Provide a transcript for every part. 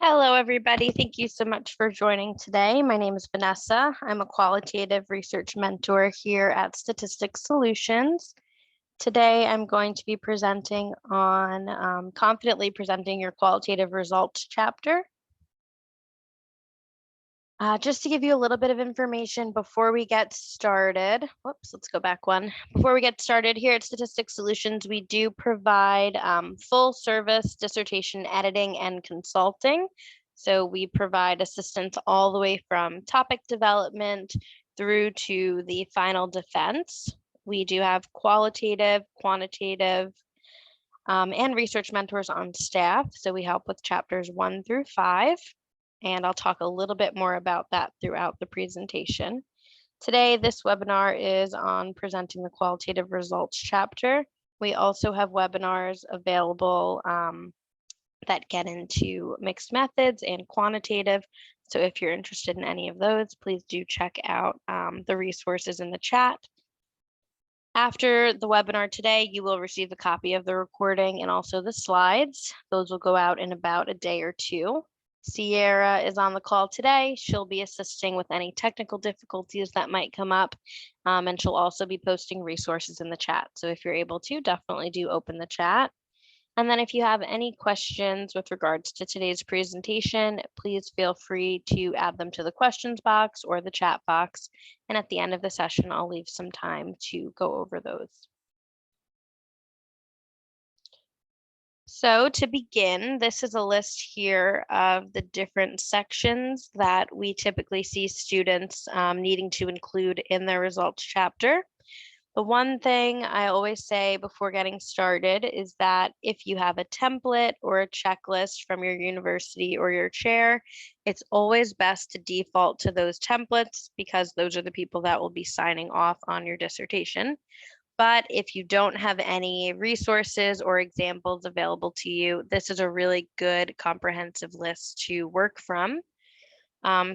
Hello, everybody. Thank you so much for joining today. My name is Vanessa. I'm a qualitative research mentor here at Statistics Solutions. Today, I'm going to be presenting on confidently presenting your qualitative results chapter. Just to give you a little bit of information before we get started, let's go back one. Before we get started, here at Statistics Solutions, we do provide full service dissertation editing and consulting. So we provide assistance all the way from topic development through to the final defense. We do have qualitative, quantitative, and research mentors on staff. So we help with chapters 1 through 5. And I'll talk a little bit more about that throughout the presentation. Today, this webinar is on presenting the qualitative results chapter. We also have webinars available that get into mixed methods and quantitative. So if you're interested in any of those, please do check out the resources in the chat. After the webinar today, you will receive a copy of the recording and also the slides. Those will go out in about a day or two. Sierra is on the call today. She'll be assisting with any technical difficulties that might come up, and she'll also be posting resources in the chat. So if you're able to, definitely do open the chat. And then if you have any questions with regards to today's presentation, please feel free to add them to the questions box or the chat box. And at the end of the session, I'll leave some time to go over those. So to begin, this is a list here of the different sections that we typically see students needing to include in their results chapter. The one thing I always say before getting started is that if you have a template or a checklist from your university or your chair, it's always best to default to those templates because those are the people that will be signing off on your dissertation. But if you don't have any resources or examples available to you, this is a really good comprehensive list to work from.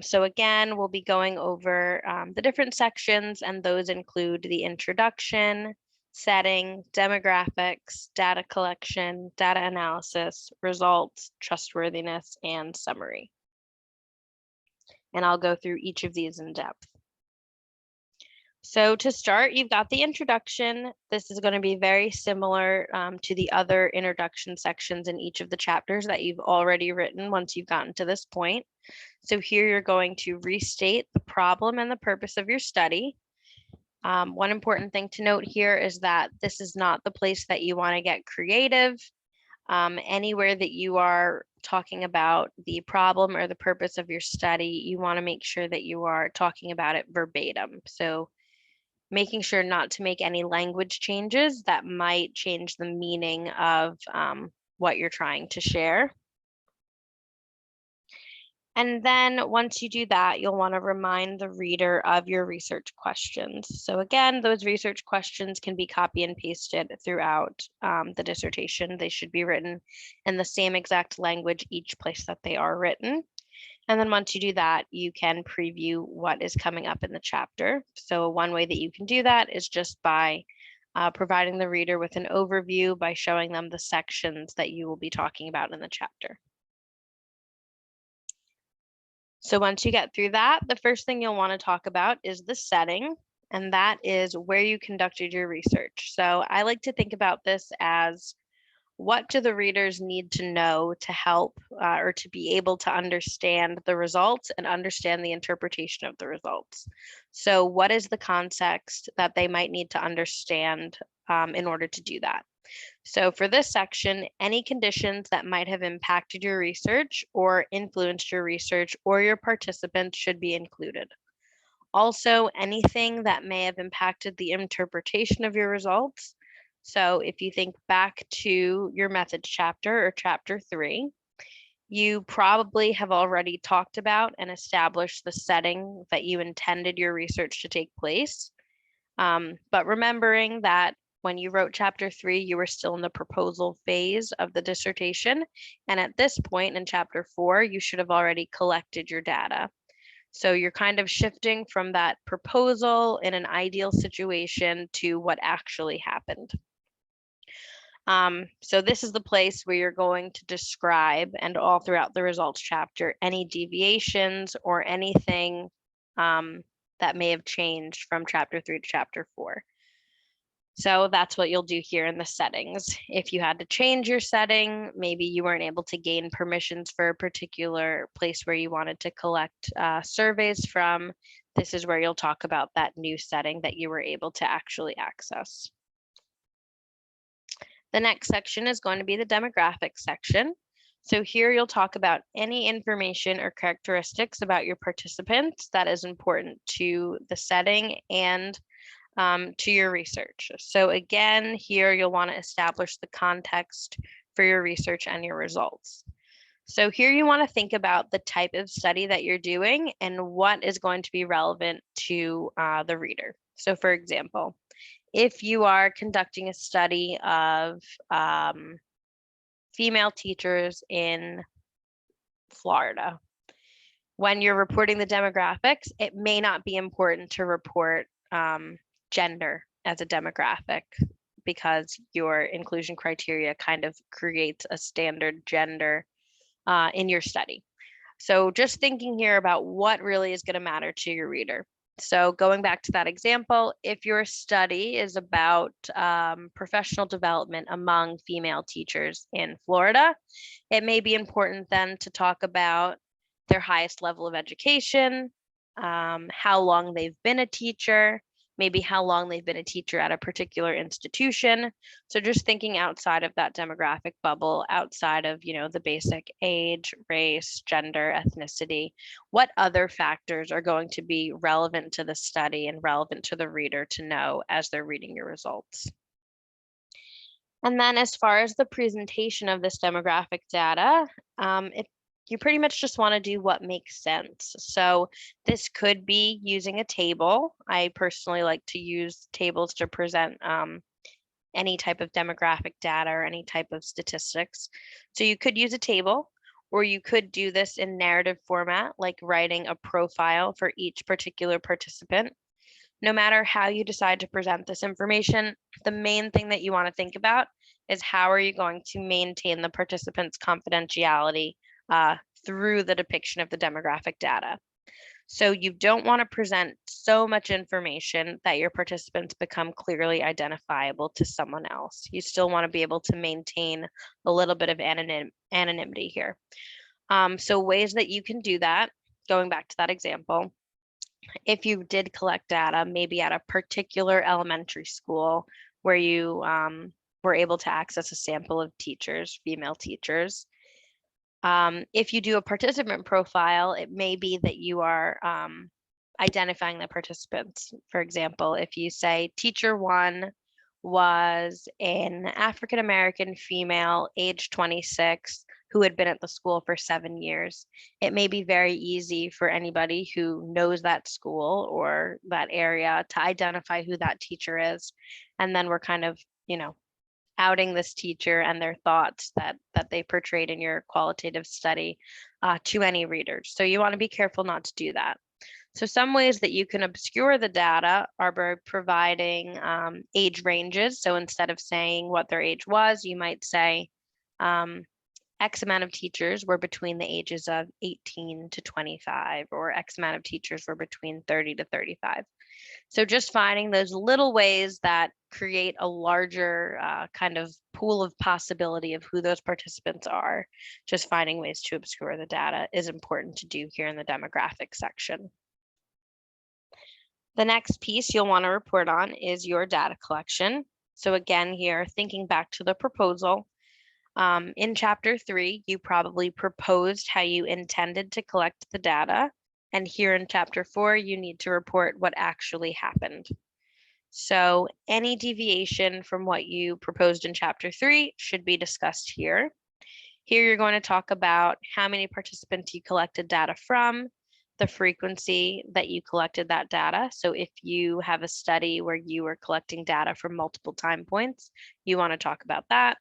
So again, we'll be going over the different sections, and those include the introduction, setting, demographics, data collection, data analysis, results, trustworthiness, and summary. And I'll go through each of these in depth. So to start, you've got the introduction. This is going to be very similar to the other introduction sections in each of the chapters that you've already written once you've gotten to this point. So here you're going to restate the problem and the purpose of your study. One important thing to note here is that this is not the place that you want to get creative. Anywhere that you are talking about the problem or the purpose of your study, you want to make sure that you are talking about it verbatim. So making sure not to make any language changes that might change the meaning of what you're trying to share. And then once you do that, you'll want to remind the reader of your research questions. So again, those research questions can be copy and pasted throughout the dissertation. They should be written in the same exact language each place that they are written. And then once you do that, you can preview what is coming up in the chapter. So one way that you can do that is just by providing the reader with an overview by showing them the sections that you will be talking about in the chapter. So once you get through that, the first thing you'll want to talk about is the setting, and that is where you conducted your research. So I like to think about this as what do the readers need to know to help or to be able to understand the results and understand the interpretation of the results? So what is the context that they might need to understand in order to do that? So for this section, any conditions that might have impacted your research or influenced your research or your participants should be included. Also, anything that may have impacted the interpretation of your results. So if you think back to your methods chapter or chapter 3, you probably have already talked about and established the setting that you intended your research to take place. But remembering that when you wrote chapter 3, you were still in the proposal phase of the dissertation. And at this point in chapter 4, you should have already collected your data. So you're kind of shifting from that proposal in an ideal situation to what actually happened. So this is the place where you're going to describe, and all throughout the results chapter, any deviations or anything that may have changed from chapter 3 to chapter 4. So that's what you'll do here in the settings. If you had to change your setting, maybe you weren't able to gain permissions for a particular place where you wanted to collect surveys from, this is where you'll talk about that new setting that you were able to actually access. The next section is going to be the demographics section. So here you'll talk about any information or characteristics about your participants that is important to the setting and to your research. So again, here you'll want to establish the context for your research and your results. So here you want to think about the type of study that you're doing and what is going to be relevant to the reader. So for example, if you are conducting a study of female teachers in Florida, when you're reporting the demographics, it may not be important to report gender as a demographic because your inclusion criteria kind of creates a standard gender in your study. So just thinking here about what really is going to matter to your reader. So going back to that example, if your study is about professional development among female teachers in Florida, it may be important then to talk about their highest level of education, how long they've been a teacher, maybe how long they've been a teacher at a particular institution. So just thinking outside of that demographic bubble, outside of, the basic age, race, gender, ethnicity, what other factors are going to be relevant to the study and relevant to the reader to know as they're reading your results. And then as far as the presentation of this demographic data, you pretty much just want to do what makes sense. So this could be using a table. I personally like to use tables to present any type of demographic data or any type of statistics. So you could use a table, or you could do this in narrative format, like writing a profile for each particular participant. No matter how you decide to present this information, the main thing that you want to think about is how are you going to maintain the participants' confidentiality through the depiction of the demographic data. So you don't want to present so much information that your participants become clearly identifiable to someone else. You still want to be able to maintain a little bit of anonymity here. So ways that you can do that, going back to that example, if you did collect data, maybe at a particular elementary school where you were able to access a sample of teachers, female teachers. If you do a participant profile, it may be that you are identifying the participants. For example, if you say teacher 1 was an African-American female, age 26, who had been at the school for 7 years, it may be very easy for anybody who knows that school or that area to identify who that teacher is. And then we're kind of, outing this teacher and their thoughts that they portrayed in your qualitative study to any readers. So you want to be careful not to do that. So some ways that you can obscure the data are by providing age ranges. So instead of saying what their age was, you might say X amount of teachers were between the ages of 18 to 25, or X amount of teachers were between 30 to 35. So just finding those little ways that create a larger kind of pool of possibility of who those participants are, just finding ways to obscure the data is important to do here in the demographic section. The next piece you'll want to report on is your data collection. So again, here, thinking back to the proposal, in chapter 3, you probably proposed how you intended to collect the data. And here in chapter 4, you need to report what actually happened. So any deviation from what you proposed in chapter 3 should be discussed here. Here you're going to talk about how many participants you collected data from, the frequency that you collected that data. So if you have a study where you are collecting data from multiple time points, you want to talk about that.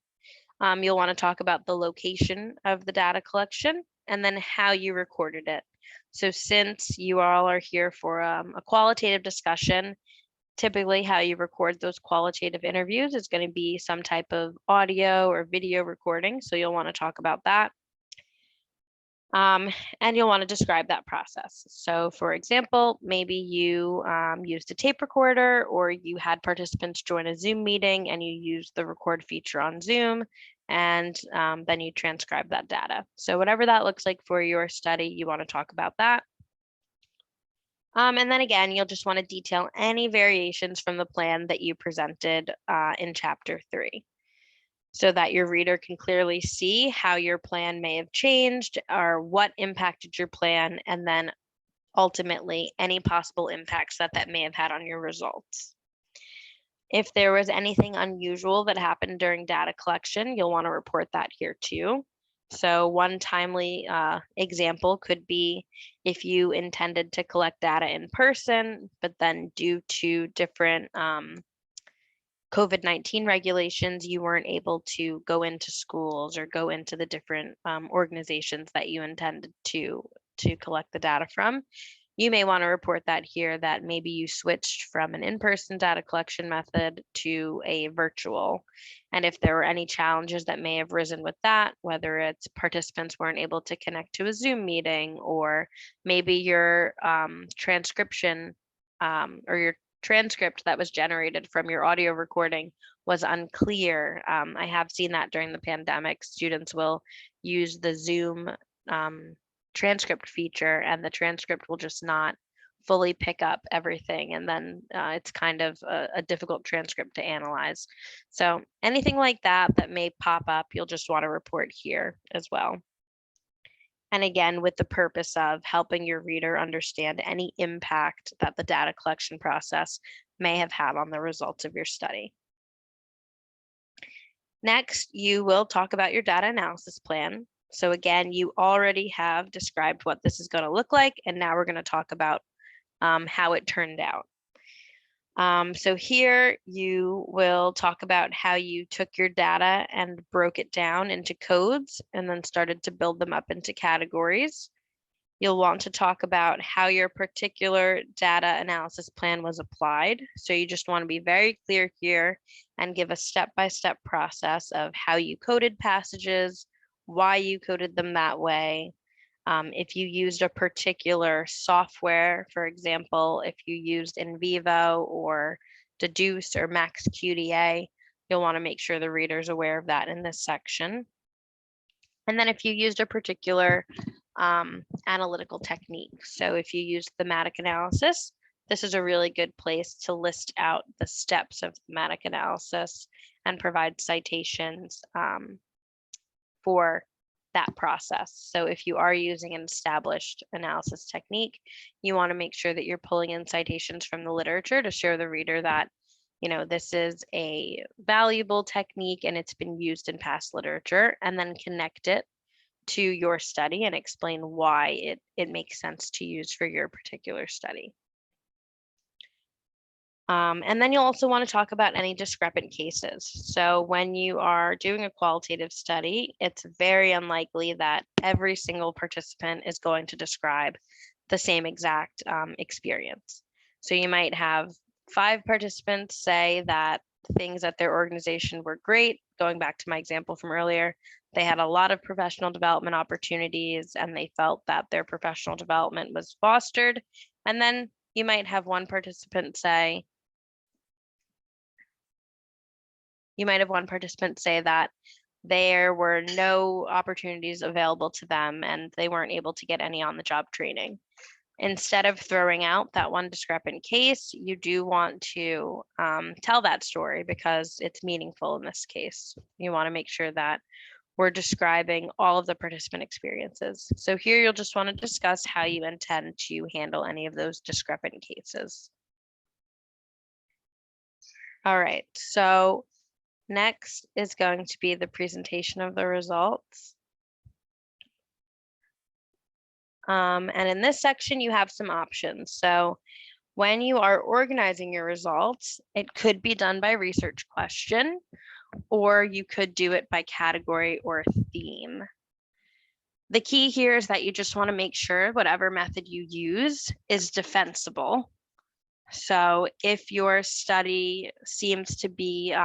You'll want to talk about the location of the data collection and then how you recorded it. So since you all are here for a qualitative discussion, Typically, how you record those qualitative interviews is going to be some type of audio or video recording. So you'll want to talk about that. And you'll want to describe that process. So for example, maybe you used a tape recorder, or you had participants join a Zoom meeting and you used the record feature on Zoom, and then you transcribe that data. So whatever that looks like for your study, you want to talk about that. And then again, you'll just want to detail any variations from the plan that you presented in chapter 3, so that your reader can clearly see how your plan may have changed or what impacted your plan, and then ultimately any possible impacts that that may have had on your results. If there was anything unusual that happened during data collection, you'll want to report that here too. So one timely example could be if you intended to collect data in person, but then due to different COVID-19 regulations, you weren't able to go into schools or go into the different organizations that you intended to collect the data from. You may want to report that here, that maybe you switched from an in-person data collection method to a virtual. And if there were any challenges that may have risen with that, whether it's participants weren't able to connect to a Zoom meeting, or maybe your transcription or your transcript that was generated from your audio recording was unclear. I have seen that during the pandemic. Students will use the Zoom transcript feature, and the transcript will just not fully pick up everything, and then it's kind of a difficult transcript to analyze. So anything like that that may pop up, you'll just want to report here as well. And again, with the purpose of helping your reader understand any impact that the data collection process may have had on the results of your study. Next, you will talk about your data analysis plan. So again, you already have described what this is going to look like, and now we're going to talk about how it turned out. So here you will talk about how you took your data and broke it down into codes and then started to build them up into categories. You'll want to talk about how your particular data analysis plan was applied. So you just want to be very clear here and give a step-by-step process of how you coded passages, why you coded them that way. If you used a particular software, for example, if you used NVivo or Deduce or MaxQDA, you'll want to make sure the reader is aware of that in this section. And then if you used a particular analytical technique, so if you used thematic analysis, this is a really good place to list out the steps of thematic analysis and provide citations for that process. So if you are using an established analysis technique, you want to make sure that you're pulling in citations from the literature to show the reader that, you know, this is a valuable technique and it's been used in past literature, and then connect it to your study and explain why it makes sense to use for your particular study. And then you'll also want to talk about any discrepant cases. So when you are doing a qualitative study, it's very unlikely that every single participant is going to describe the same exact experience. So you might have 5 participants say that things at their organization were great. Going back to my example from earlier, they had a lot of professional development opportunities and they felt that their professional development was fostered. And then you might have one participant say, that there were no opportunities available to them and they weren't able to get any on-the-job training. Instead of throwing out that one discrepant case, you do want to tell that story because it's meaningful in this case. You want to make sure that we're describing all of the participant experiences. So here you'll just want to discuss how you intend to handle any of those discrepant cases. All right, so next is going to be the presentation of the results. And in this section, you have some options. So when you are organizing your results, it could be done by research question, or you could do it by category or theme. The key here is that you just want to make sure whatever method you use is defensible. So if your study seems to be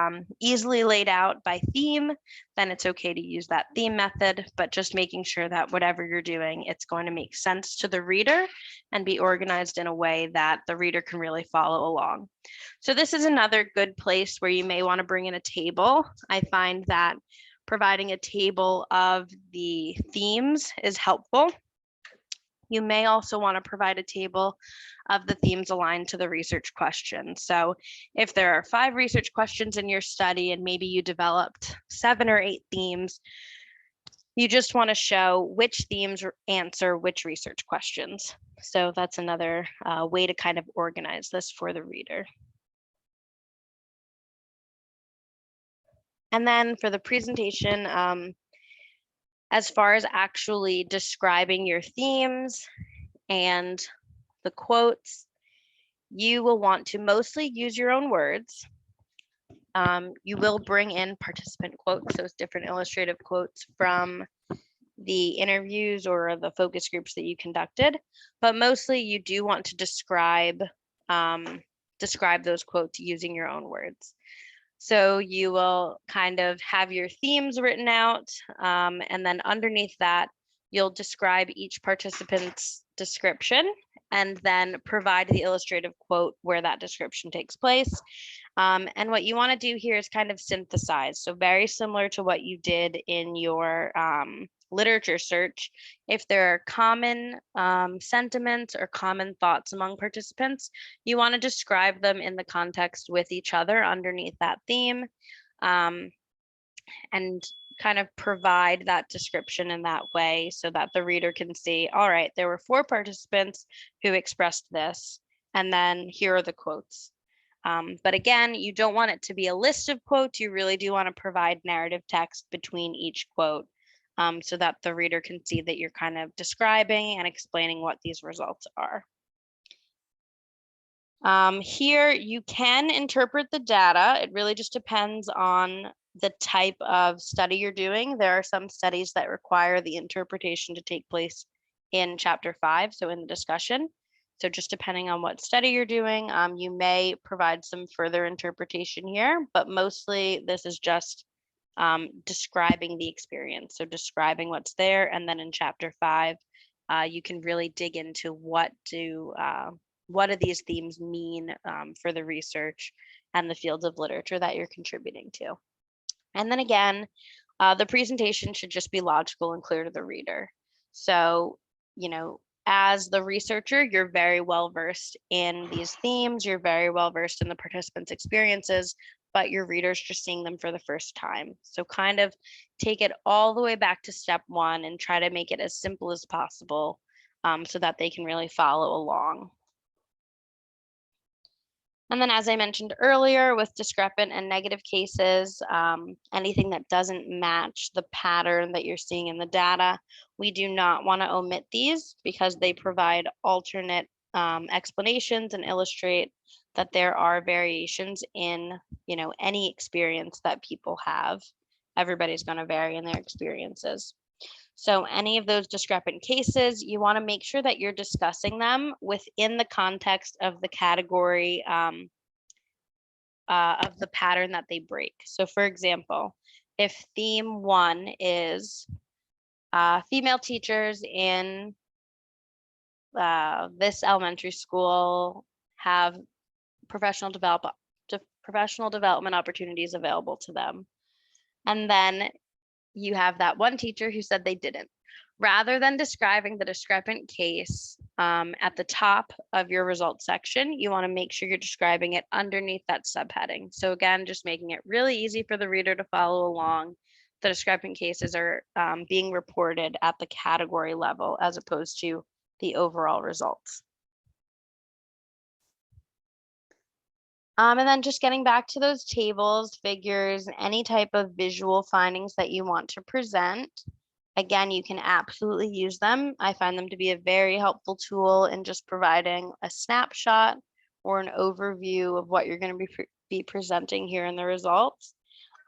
easily laid out by theme, then it's okay to use that theme method, but just making sure that whatever you're doing, it's going to make sense to the reader and be organized in a way that the reader can really follow along. So this is another good place where you may want to bring in a table. I find that providing a table of the themes is helpful. You may also want to provide a table of the themes aligned to the research questions. So if there are 5 research questions in your study and maybe you developed 7 or 8 themes, you just want to show which themes answer which research questions. So that's another way to kind of organize this for the reader. And then for the presentation, as far as actually describing your themes and the quotes, you will want to mostly use your own words. You will bring in participant quotes, those different illustrative quotes from the interviews or the focus groups that you conducted, but mostly you do want to describe those quotes using your own words. So you will kind of have your themes written out, and then underneath that, you'll describe each participant's description and then provide the illustrative quote where that description takes place. And what you want to do here is kind of synthesize. So very similar to what you did in your literature search. If there are common sentiments or common thoughts among participants, you want to describe them in the context with each other underneath that theme, and kind of provide that description in that way so that the reader can see, all right, there were 4 participants who expressed this, and then here are the quotes. But again, you don't want it to be a list of quotes. You really do want to provide narrative text between each quote, so that the reader can see that you're kind of describing and explaining what these results are. Here you can interpret the data. It really just depends on the type of study you're doing. There are some studies that require the interpretation to take place in chapter 5, so in the discussion. So just depending on what study you're doing, you may provide some further interpretation here, but mostly this is just describing the experience. So describing what's there, and then in chapter 5, you can really dig into what do these themes mean for the research and the fields of literature that you're contributing to. And then again, the presentation should just be logical and clear to the reader. So, as the researcher, you're very well versed in these themes, you're very well versed in the participants' experiences, but your reader's just seeing them for the first time. So kind of take it all the way back to step 1 and try to make it as simple as possible, so that they can really follow along. And then, as I mentioned earlier, with discrepant and negative cases, anything that doesn't match the pattern that you're seeing in the data, we do not want to omit these because they provide alternate explanations and illustrate that there are variations in, any experience that people have. Everybody's going to vary in their experiences. So any of those discrepant cases, you want to make sure that you're discussing them within the context of the category of the pattern that they break. So for example, if theme 1 is female teachers in this elementary school have professional development opportunities available to them, and then you have that one teacher who said they didn't. Rather than describing the discrepant case at the top of your results section, you want to make sure you're describing it underneath that subheading. So again, just making it really easy for the reader to follow along. The discrepant cases are being reported at the category level as opposed to the overall results. And then just getting back to those tables, figures, any type of visual findings that you want to present. Again, you can absolutely use them. I find them to be a very helpful tool in just providing a snapshot or an overview of what you're going to be presenting here in the results.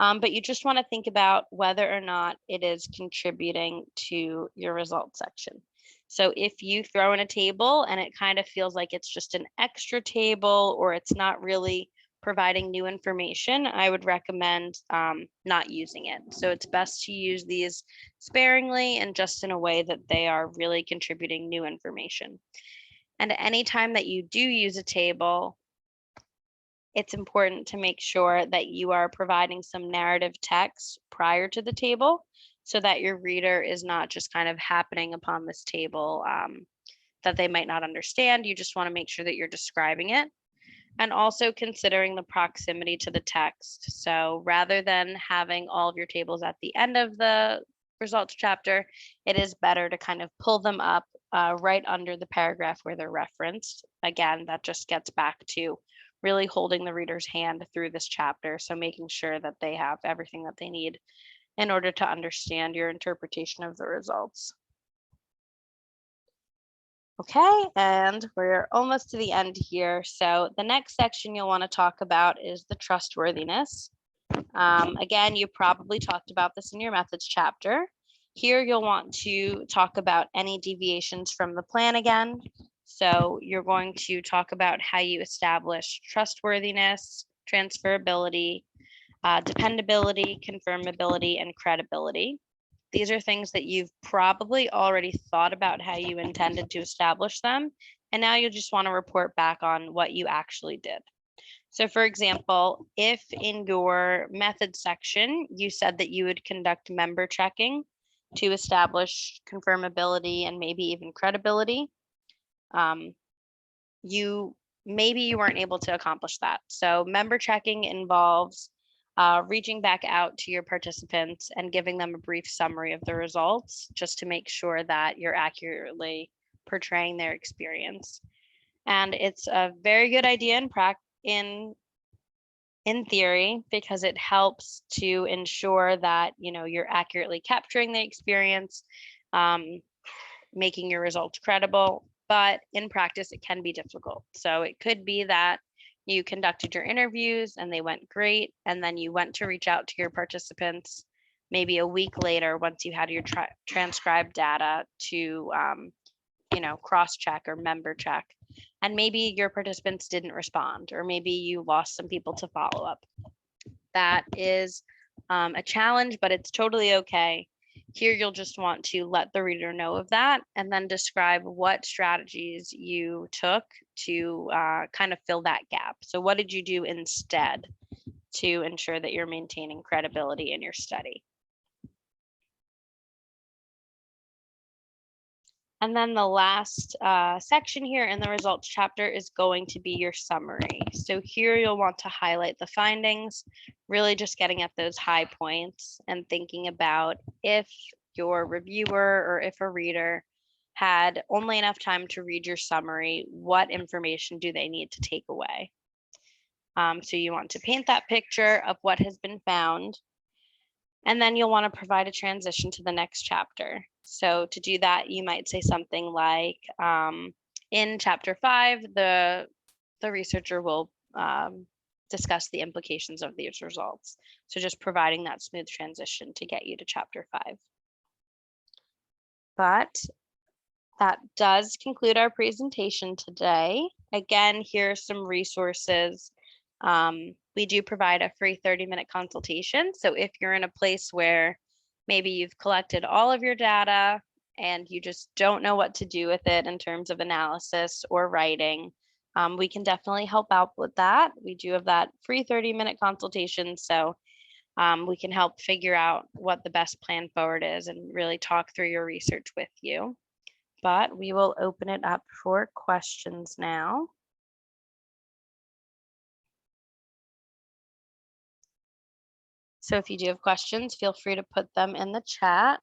But you just want to think about whether or not it is contributing to your results section. So if you throw in a table and it kind of feels like it's just an extra table or it's not really providing new information, I would recommend not using it. So it's best to use these sparingly and just in a way that they are really contributing new information. And any time that you do use a table, it's important to make sure that you are providing some narrative text prior to the table so that your reader is not just kind of happening upon this table that they might not understand. You just want to make sure that you're describing it. And also considering the proximity to the text. So rather than having all of your tables at the end of the results chapter, it is better to kind of pull them up right under the paragraph where they're referenced. Again, that just gets back to really holding the reader's hand through this chapter. So making sure that they have everything that they need in order to understand your interpretation of the results. Okay, and we're almost to the end here. So the next section you'll want to talk about is the trustworthiness. Again, you probably talked about this in your methods chapter. Here you'll want to talk about any deviations from the plan again. So you're going to talk about how you establish trustworthiness, transferability, dependability, confirmability, and credibility. These are things that you've probably already thought about how you intended to establish them, and now you just want to report back on what you actually did. So for example, if in your method section, you said that you would conduct member checking to establish confirmability and maybe even credibility, maybe you weren't able to accomplish that. So member checking involves reaching back out to your participants and giving them a brief summary of the results, just to make sure that you're accurately portraying their experience. And it's a very good idea in theory, because it helps to ensure that you're accurately capturing the experience, making your results credible. But in practice, it can be difficult. So it could be that you conducted your interviews and they went great, and then you went to reach out to your participants maybe a week later once you had your transcribed data to cross-check or member check, and maybe your participants didn't respond, or maybe you lost some people to follow up. That is a challenge, but it's totally okay. Here, you'll just want to let the reader know of that and then describe what strategies you took to kind of fill that gap. So what did you do instead to ensure that you're maintaining credibility in your study? And then the last section here in the results chapter is going to be your summary. So here you'll want to highlight the findings, really just getting at those high points and thinking about if your reviewer or if a reader had only enough time to read your summary, what information do they need to take away? So you want to paint that picture of what has been found. And then you'll want to provide a transition to the next chapter. So to do that, you might say something like, in chapter 5, the researcher will discuss the implications of these results. So just providing that smooth transition to get you to chapter 5. But that does conclude our presentation today. Again, here are some resources. We do provide a free 30-minute consultation. So if you're in a place where maybe you've collected all of your data and you just don't know what to do with it in terms of analysis or writing, we can definitely help out with that. We do have that free 30-minute consultation. So we can help figure out what the best plan forward is and really talk through your research with you. But we will open it up for questions now. So if you do have questions, feel free to put them in the chat.